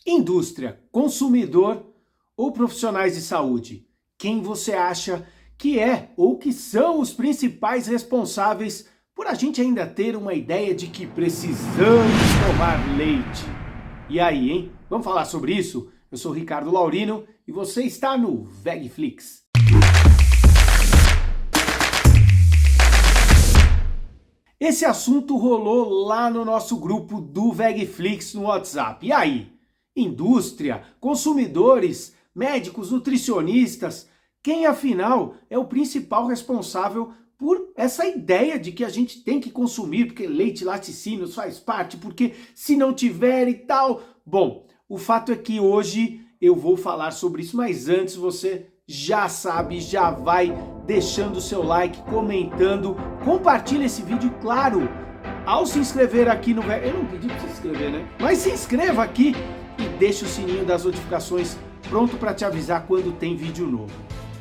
Indústria, consumidor ou profissionais de saúde? Quem você acha que é ou que são os principais responsáveis por a gente ainda ter uma ideia de que precisamos tomar leite? E aí, hein? Vamos falar sobre isso? Eu sou Ricardo Laurino e você está no VegFlix. Esse assunto rolou lá no nosso grupo do VegFlix no WhatsApp. E aí? Indústria, consumidores, médicos, nutricionistas, quem afinal é o principal responsável por essa ideia de que a gente tem que consumir, porque leite, laticínios faz parte, porque se não tiver e tal. Bom, o fato é que hoje eu vou falar sobre isso, mas antes você já sabe, já vai deixando o seu like, comentando, compartilha esse vídeo, claro, ao se inscrever aqui no... Eu não pedi para se inscrever, né? Mas se inscreva aqui e deixa o sininho das notificações pronto para te avisar quando tem vídeo novo.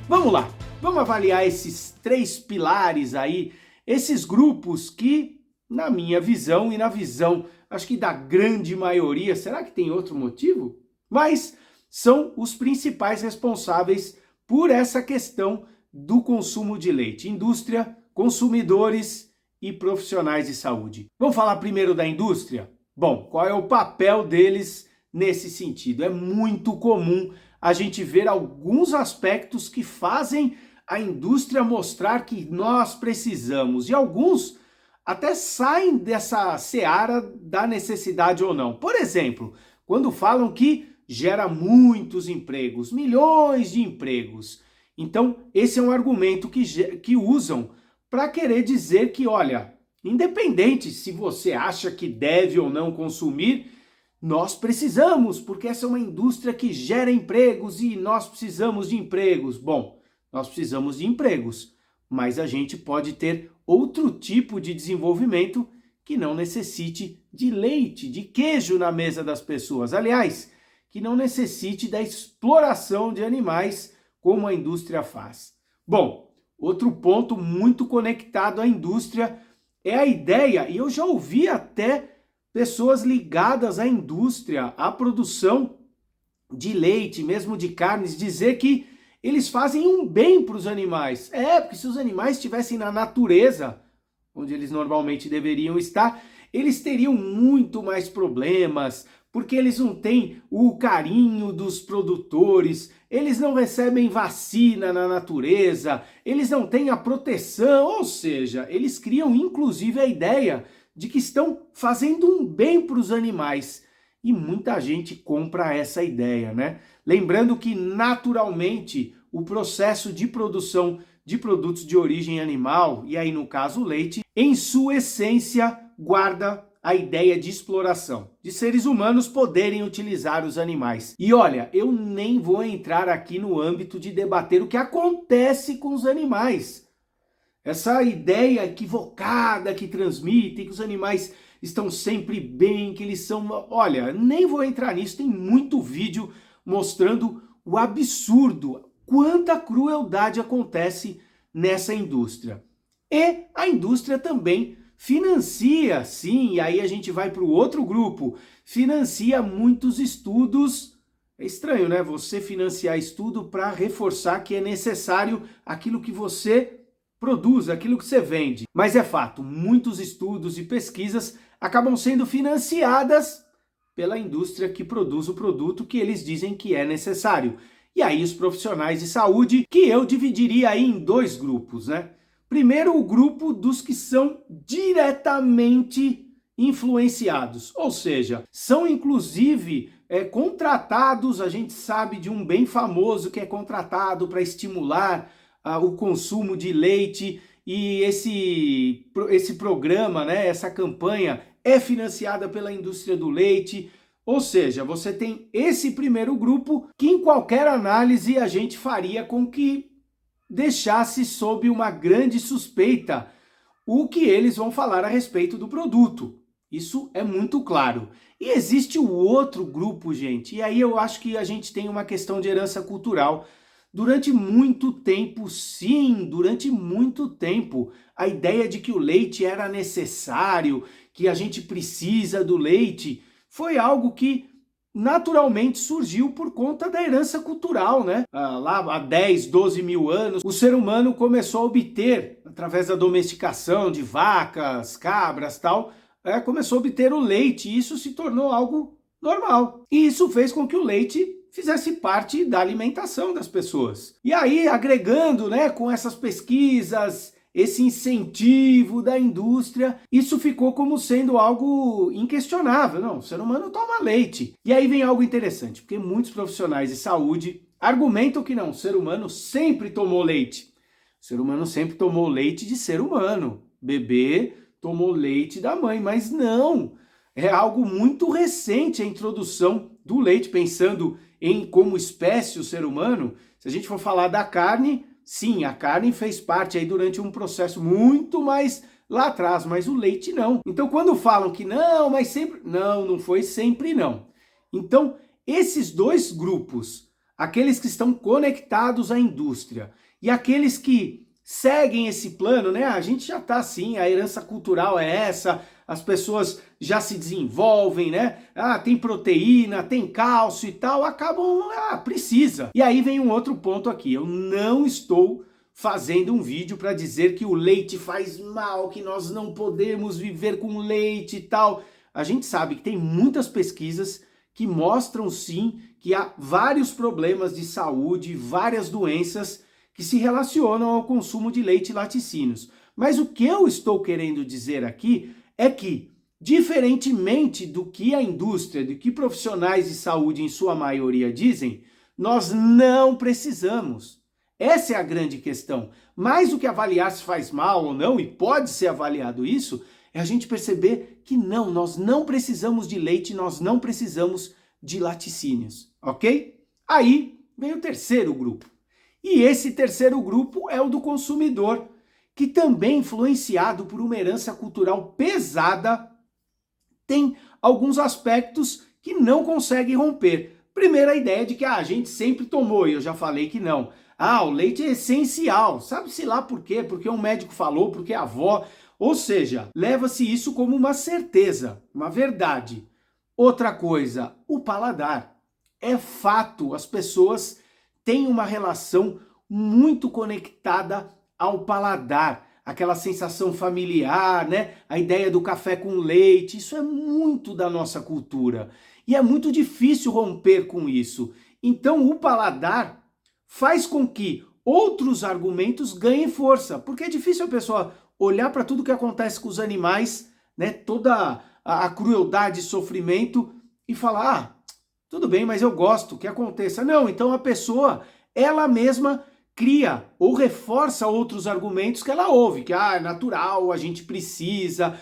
Vamos lá, vamos avaliar esses três pilares aí, esses grupos que, na minha visão e na visão, acho que da grande maioria, será que tem outro motivo? Mas são os principais responsáveis por essa questão do consumo de leite. Indústria, consumidores e profissionais de saúde. Vamos falar primeiro da indústria? Bom, qual é o papel deles nesse sentido? É muito comum a gente ver alguns aspectos que fazem a indústria mostrar que nós precisamos, e alguns até saem dessa seara da necessidade ou não. Por exemplo, quando falam que gera muitos empregos, milhões de empregos. Então, esse é um argumento que usam para querer dizer que, olha, independente se você acha que deve ou não consumir, nós precisamos, porque essa é uma indústria que gera empregos e nós precisamos de empregos. Bom, nós precisamos de empregos, mas a gente pode ter outro tipo de desenvolvimento que não necessite de leite, de queijo na mesa das pessoas. Aliás, que não necessite da exploração de animais como a indústria faz. Bom, outro ponto muito conectado à indústria é a ideia, e eu já ouvi até pessoas ligadas à indústria, à produção de leite, mesmo de carnes, dizer que eles fazem um bem para os animais. Porque se os animais estivessem na natureza, onde eles normalmente deveriam estar, eles teriam muito mais problemas, porque eles não têm o carinho dos produtores, eles não recebem vacina na natureza, eles não têm a proteção, ou seja, eles criam inclusive a ideia de que estão fazendo um bem para os animais. E muita gente compra essa ideia, né? Lembrando que naturalmente o processo de produção de produtos de origem animal, e aí no caso o leite, em sua essência guarda a ideia de exploração, de seres humanos poderem utilizar os animais. E olha, eu nem vou entrar aqui no âmbito de debater o que acontece com os animais. Essa ideia equivocada que transmitem, que os animais estão sempre bem, que eles são... Olha, nem vou entrar nisso, tem muito vídeo mostrando o absurdo, quanta crueldade acontece nessa indústria. E a indústria também financia, sim, e aí a gente vai para o outro grupo, financia muitos estudos. É estranho, né? Você financiar estudo para reforçar que é necessário aquilo que você produz, aquilo que você vende. Mas é fato, muitos estudos e pesquisas acabam sendo financiadas pela indústria que produz o produto que eles dizem que é necessário. E aí os profissionais de saúde, que eu dividiria aí em dois grupos, né? Primeiro, o grupo dos que são diretamente influenciados, ou seja, são inclusive contratados, a gente sabe de um bem famoso que é contratado para estimular o consumo de leite, e esse programa, né, essa campanha é financiada pela indústria do leite. Ou seja, você tem esse primeiro grupo que em qualquer análise a gente faria com que deixasse sob uma grande suspeita o que eles vão falar a respeito do produto. Isso é muito claro. E existe o outro grupo, gente, e aí eu acho que a gente tem uma questão de herança cultural. Durante muito tempo, sim, durante muito tempo, a ideia de que o leite era necessário, que a gente precisa do leite, foi algo que naturalmente surgiu por conta da herança cultural, né? Lá há 10, 12 mil anos, o ser humano começou a obter, através da domesticação de vacas, cabras, tal, começou a obter o leite, e isso se tornou algo normal. E isso fez com que o leite fizesse parte da alimentação das pessoas. E aí, agregando, né, com essas pesquisas, esse incentivo da indústria, isso ficou como sendo algo inquestionável. Não, o ser humano toma leite. E aí vem algo interessante, porque muitos profissionais de saúde argumentam que não, o ser humano sempre tomou leite. O ser humano sempre tomou leite de ser humano. Bebê tomou leite da mãe, mas não. É algo muito recente a introdução do leite, pensando em como espécie o ser humano. Se a gente for falar da carne, sim, a carne fez parte aí durante um processo muito mais lá atrás, mas o leite não. Então, quando falam que não, mas sempre... Não, não foi sempre não. Então, esses dois grupos, aqueles que estão conectados à indústria e aqueles que seguem esse plano, né? A gente já tá assim, a herança cultural é essa, as pessoas já se desenvolvem, né? Tem proteína, tem cálcio e tal, acabam, precisa. E aí vem um outro ponto aqui, eu não estou fazendo um vídeo para dizer que o leite faz mal, que nós não podemos viver com leite e tal. A gente sabe que tem muitas pesquisas que mostram sim que há vários problemas de saúde, várias doenças que se relacionam ao consumo de leite e laticínios. Mas o que eu estou querendo dizer aqui é que, diferentemente do que a indústria, do que profissionais de saúde em sua maioria dizem, nós não precisamos. Essa é a grande questão. Mais do que avaliar se faz mal ou não, e pode ser avaliado isso, é a gente perceber que não, nós não precisamos de leite, nós não precisamos de laticínios, ok? Aí vem o terceiro grupo. E esse terceiro grupo é o do consumidor, que também, influenciado por uma herança cultural pesada, tem alguns aspectos que não consegue romper. Primeiro, a ideia de que a gente sempre tomou, e eu já falei que não. O leite é essencial, sabe-se lá por quê? Porque um médico falou, porque a avó... Ou seja, leva-se isso como uma certeza, uma verdade. Outra coisa, o paladar. É fato, as pessoas têm uma relação muito conectada ao paladar, aquela sensação familiar, né? A ideia do café com leite, isso é muito da nossa cultura. E é muito difícil romper com isso. Então o paladar faz com que outros argumentos ganhem força, porque é difícil a pessoa olhar para tudo que acontece com os animais, né? Toda a crueldade e sofrimento e falar, tudo bem, mas eu gosto que aconteça. Não, então a pessoa, ela mesma cria ou reforça outros argumentos que ela ouve, que é natural, a gente precisa,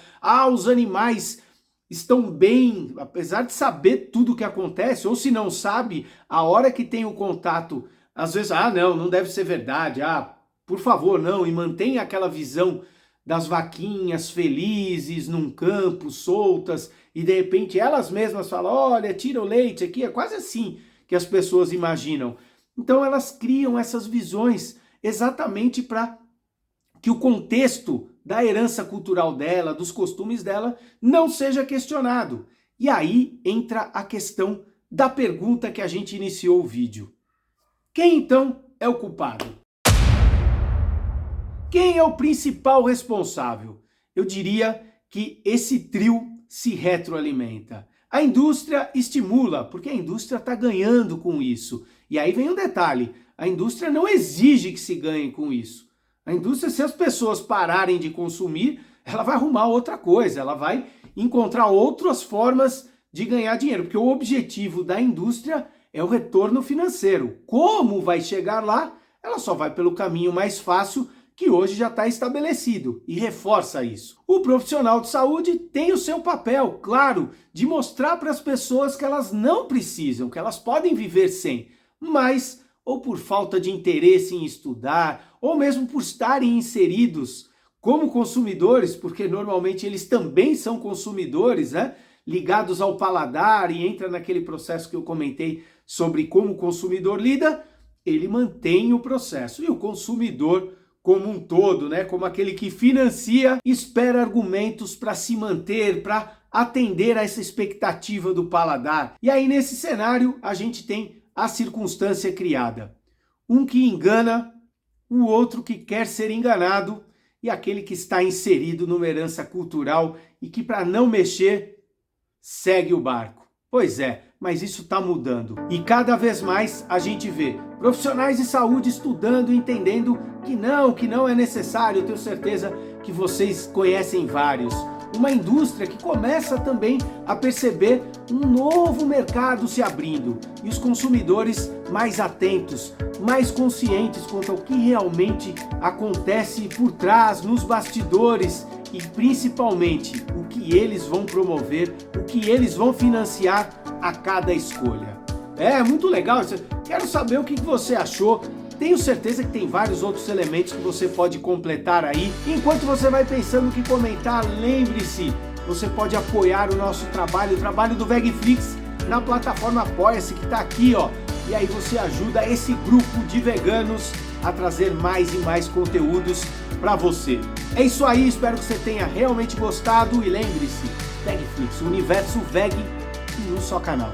os animais estão bem, apesar de saber tudo o que acontece, ou se não sabe, a hora que tem o contato, às vezes, não deve ser verdade, por favor, não, e mantém aquela visão das vaquinhas felizes num campo, soltas, e de repente elas mesmas falam, olha, tira o leite aqui, é quase assim que as pessoas imaginam. Então elas criam essas visões exatamente para que o contexto da herança cultural dela, dos costumes dela, não seja questionado. E aí entra a questão da pergunta que a gente iniciou o vídeo. Quem então é o culpado? Quem é o principal responsável? Eu diria que esse trio se retroalimenta. A indústria estimula, porque a indústria está ganhando com isso. E aí vem um detalhe, a indústria não exige que se ganhe com isso. A indústria, se as pessoas pararem de consumir, ela vai arrumar outra coisa, ela vai encontrar outras formas de ganhar dinheiro, porque o objetivo da indústria é o retorno financeiro. Como vai chegar lá? Ela só vai pelo caminho mais fácil, que hoje já está estabelecido, e reforça isso. O profissional de saúde tem o seu papel, claro, de mostrar para as pessoas que elas não precisam, que elas podem viver sem, mas ou por falta de interesse em estudar, ou mesmo por estarem inseridos como consumidores, porque normalmente eles também são consumidores, né? Ligados ao paladar, e entra naquele processo que eu comentei sobre como o consumidor lida, ele mantém o processo, e o consumidor como um todo, né, como aquele que financia, espera argumentos para se manter, para atender a essa expectativa do paladar. E aí, nesse cenário, a gente tem a circunstância criada. Um que engana, o outro que quer ser enganado e aquele que está inserido numa herança cultural e que, para não mexer, segue o barco. Pois é, mas isso está mudando. E cada vez mais a gente vê profissionais de saúde estudando e entendendo que não é necessário. Eu tenho certeza que vocês conhecem vários. Uma indústria que começa também a perceber um novo mercado se abrindo e os consumidores mais atentos, mais conscientes quanto ao que realmente acontece por trás, nos bastidores e principalmente o que eles vão promover, o que eles vão financiar a cada escolha. É muito legal, quero saber o que você achou. Tenho certeza que tem vários outros elementos que você pode completar aí. Enquanto você vai pensando o que comentar, lembre-se, você pode apoiar o nosso trabalho, o trabalho do Vegflix na plataforma Apoia-se, que está aqui, ó. E aí você ajuda esse grupo de veganos a trazer mais e mais conteúdos para você. É isso aí, espero que você tenha realmente gostado e lembre-se, Vegflix, o universo veg em um só canal.